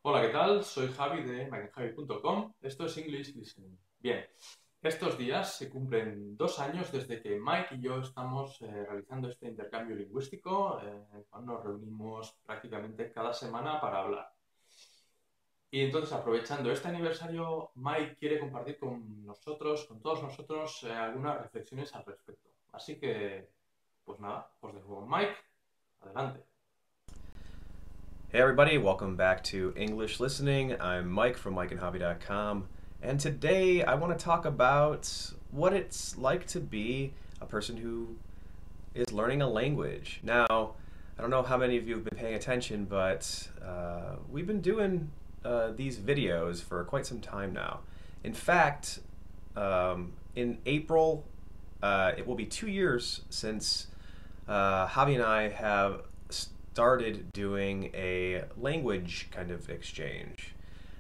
Hola, ¿qué tal? Soy Javi de mikeandjavi.com. Esto es English Listening. Bien, estos días se cumplen 2 años desde que Mike y yo estamos realizando este intercambio lingüístico, cuando nos reunimos prácticamente cada semana para hablar. Y entonces, aprovechando este aniversario, Mike quiere compartir con nosotros, con todos nosotros, algunas reflexiones al respecto. Así que, pues nada, os dejo con Mike. Adelante. Hey everybody, welcome back to English Listening. I'm Mike from mikeandjavi.com, and today I want to talk about what it's like to be a person who is learning a language. Now, I don't know how many of you have been paying attention, but we've been doing these videos for quite some time now. In fact, in April, it will be 2 years since Javi and I have started doing a language kind of exchange.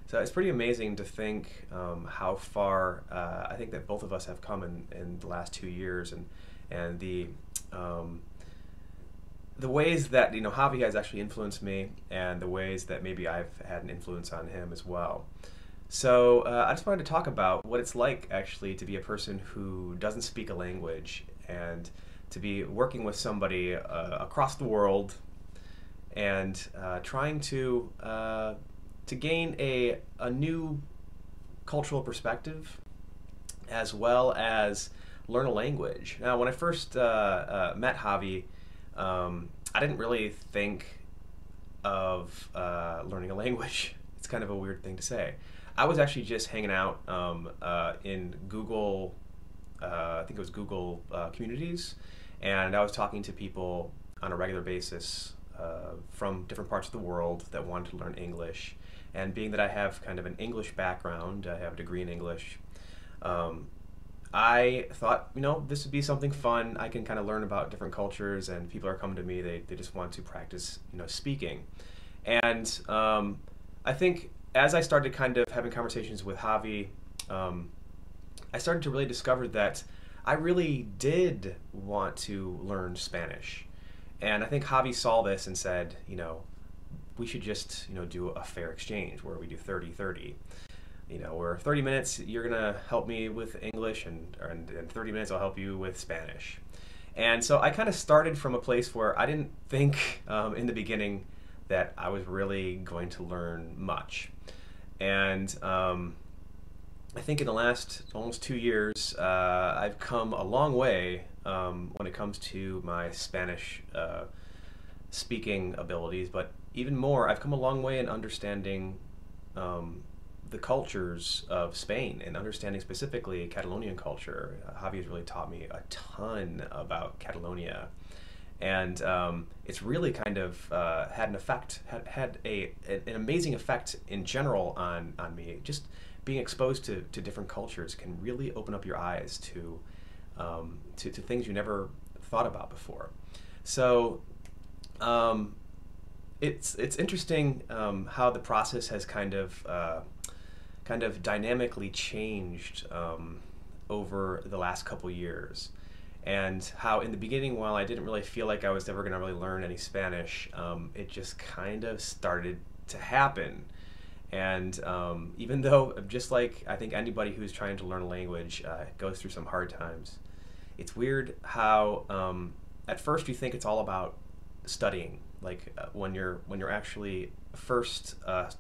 So it's pretty amazing to think how far I think that both of us have come in the last 2 years, and um, the ways that Javi has actually influenced me, and the ways that maybe I've had an influence on him as well. So I just wanted to talk about what it's like actually to be a person who doesn't speak a language and to be working with somebody across the world and trying to gain a new cultural perspective as well as learn a language. Now, when I first met Javi, I didn't really think of learning a language. It's kind of a weird thing to say. I was actually just hanging out in Google, I think it was Google communities, and I was talking to people on a regular basis from different parts of the world that wanted to learn English. And being that I have kind of an English background, I have a degree in English, um, I thought, this would be something fun. I can kind of learn about different cultures, and people are coming to me. They just want to practice, speaking. And I think as I started kind of having conversations with Javi, um, I started to really discover that I really did want to learn Spanish. And I think Javi saw this and said, we should just, do a fair exchange where we do 30-30. Where 30 minutes you're going to help me with English, and 30 minutes I'll help you with Spanish. And so I kind of started from a place where I didn't think in the beginning that I was really going to learn much. And I think in the last almost 2 years, I've come a long way when it comes to my Spanish speaking abilities, but even more, I've come a long way in understanding the cultures of Spain and understanding specifically Catalonian culture. Javi has really taught me a ton about Catalonia, and it's really kind of had an effect, an amazing effect in general on me. Just being exposed to different cultures can really open up your eyes to things you never thought about before. So it's interesting how the process has kind of dynamically changed over the last couple years, and how in the beginning, while I didn't really feel like I was ever going to really learn any Spanish, it just kind of started to happen. And even though, just like I think anybody who's trying to learn a language goes through some hard times, it's weird how at first you think it's all about studying, like when you're actually first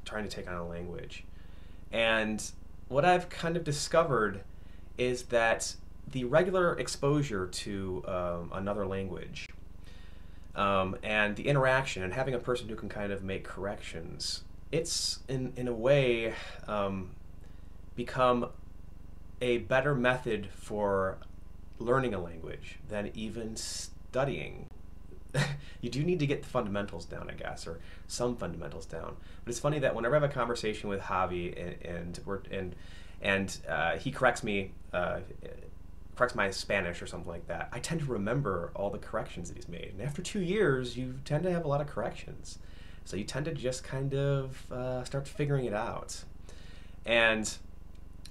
trying to take on a language. And what I've kind of discovered is that the regular exposure to another language and the interaction and having a person who can kind of make corrections, it's in a way become a better method for learning a language than even studying. You do need to get the fundamentals down, I guess, or some fundamentals down. But it's funny that whenever I have a conversation with Javi and he corrects me, corrects my Spanish or something like that, I tend to remember all the corrections that he's made. And after 2 years, you tend to have a lot of corrections, so you tend to just kind of start figuring it out. And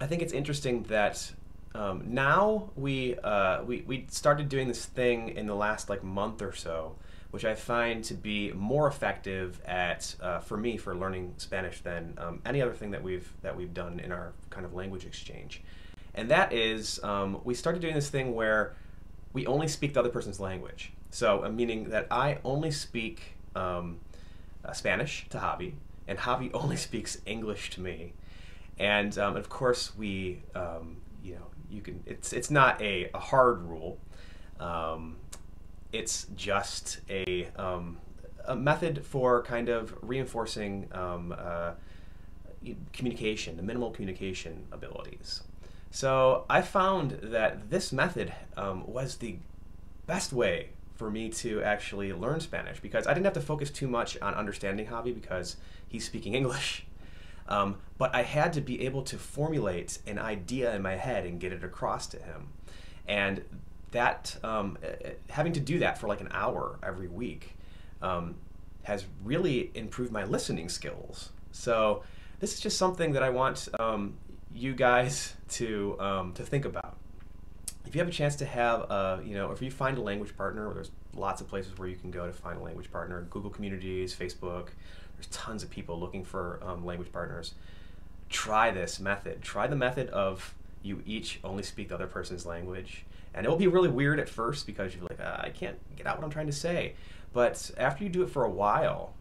I think it's interesting that now we started doing this thing in the last like month or so which I find to be more effective at for me for learning Spanish than any other thing that we've done in our kind of language exchange. And that is we started doing this thing where we only speak the other person's language. So meaning that I only speak Spanish to Javi, and Javi only speaks English to me. And of course, you can. It's not a hard rule. It's just a method for kind of reinforcing communication, the minimal communication abilities. So I found that this method was the best way for me to actually learn Spanish because I didn't have to focus too much on understanding Javi because he's speaking English. But I had to be able to formulate an idea in my head and get it across to him. And that having to do that for like an hour every week has really improved my listening skills. So this is just something that I want you guys to think about. If you have a chance to have, if you find a language partner, there's lots of places where you can go to find a language partner. Google Communities, Facebook, there's tons of people looking for language partners. Try this method. Try the method of you each only speak the other person's language. And it will be really weird at first because you're like, I can't get out what I'm trying to say. But after you do it for a while,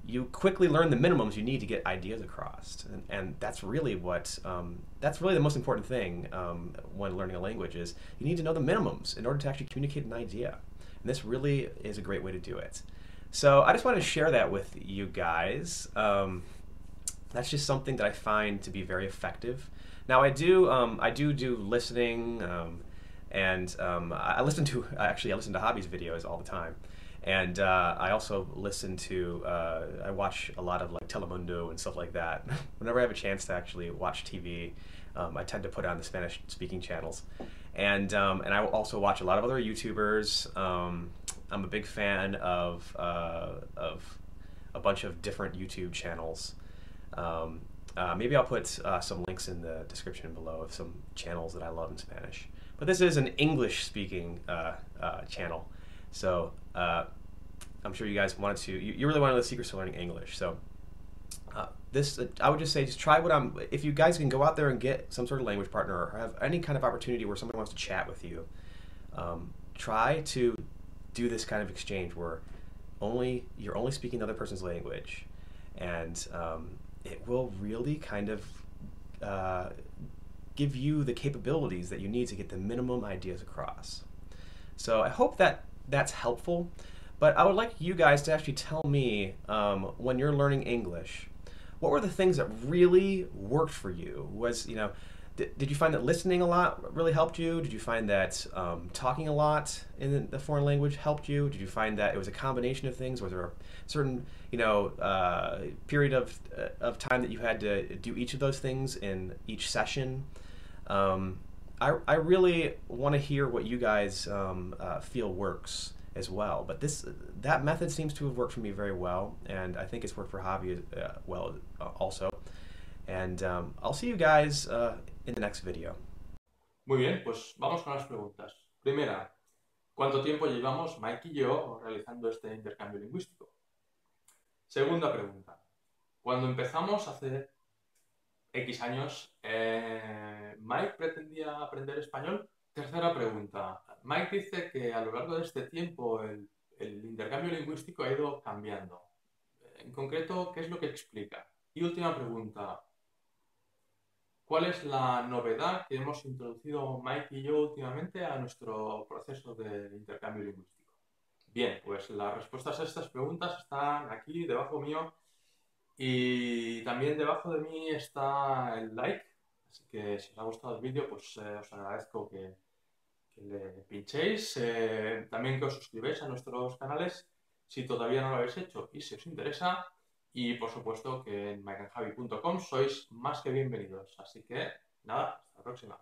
you quickly learn the minimums you need to get ideas across. And that's really that's really the most important thing when learning a language is you need to know the minimums in order to actually communicate an idea. And this really is a great way to do it. So I just wanted to share that with you guys. That's just something that I find to be very effective. Now I do listening, and I listen to Javi's videos all the time, and I also listen to I watch a lot of like Telemundo and stuff like that. Whenever I have a chance to actually watch TV, I tend to put on the Spanish speaking channels, and I also watch a lot of other YouTubers. I'm a big fan of a bunch of different YouTube channels. Maybe I'll put some links in the description below of some channels that I love in Spanish. But this is an English-speaking channel, so I'm sure you guys wanted to. You really want to know the secrets to learning English. So I would just say, just try if you guys can go out there and get some sort of language partner or have any kind of opportunity where somebody wants to chat with you, try to do this kind of exchange where you're only speaking the other person's language, and it will really kind of give you the capabilities that you need to get the minimum ideas across. So I hope that that's helpful, but I would like you guys to actually tell me when you're learning English, what were the things that really worked for you? Did you find that listening a lot really helped you? Did you find that talking a lot in the foreign language helped you? Did you find that it was a combination of things? Was there a certain period of time that you had to do each of those things in each session? I really want to hear what you guys feel works as well. But that method seems to have worked for me very well, and I think it's worked for Javi well also. And I'll see you guys in the next video. Muy bien, pues vamos con las preguntas. Primera, ¿cuánto tiempo llevamos Mike y yo realizando este intercambio lingüístico? Segunda pregunta, cuando empezamos hace X años, ¿Mike pretendía aprender español? Tercera pregunta, Mike dice que a lo largo de este tiempo el intercambio lingüístico ha ido cambiando. En concreto, ¿qué es lo que explica? Y última pregunta, ¿cuál es la novedad que hemos introducido Mike y yo últimamente a nuestro proceso de intercambio lingüístico? Bien, pues las respuestas a estas preguntas están aquí debajo mío y también debajo de mí está el like, así que si os ha gustado el vídeo, pues os agradezco que le pinchéis, también que os suscribáis a nuestros canales si todavía no lo habéis hecho y si os interesa. Y por supuesto que en mikeandjavi.com sois más que bienvenidos. Así que nada, hasta la próxima.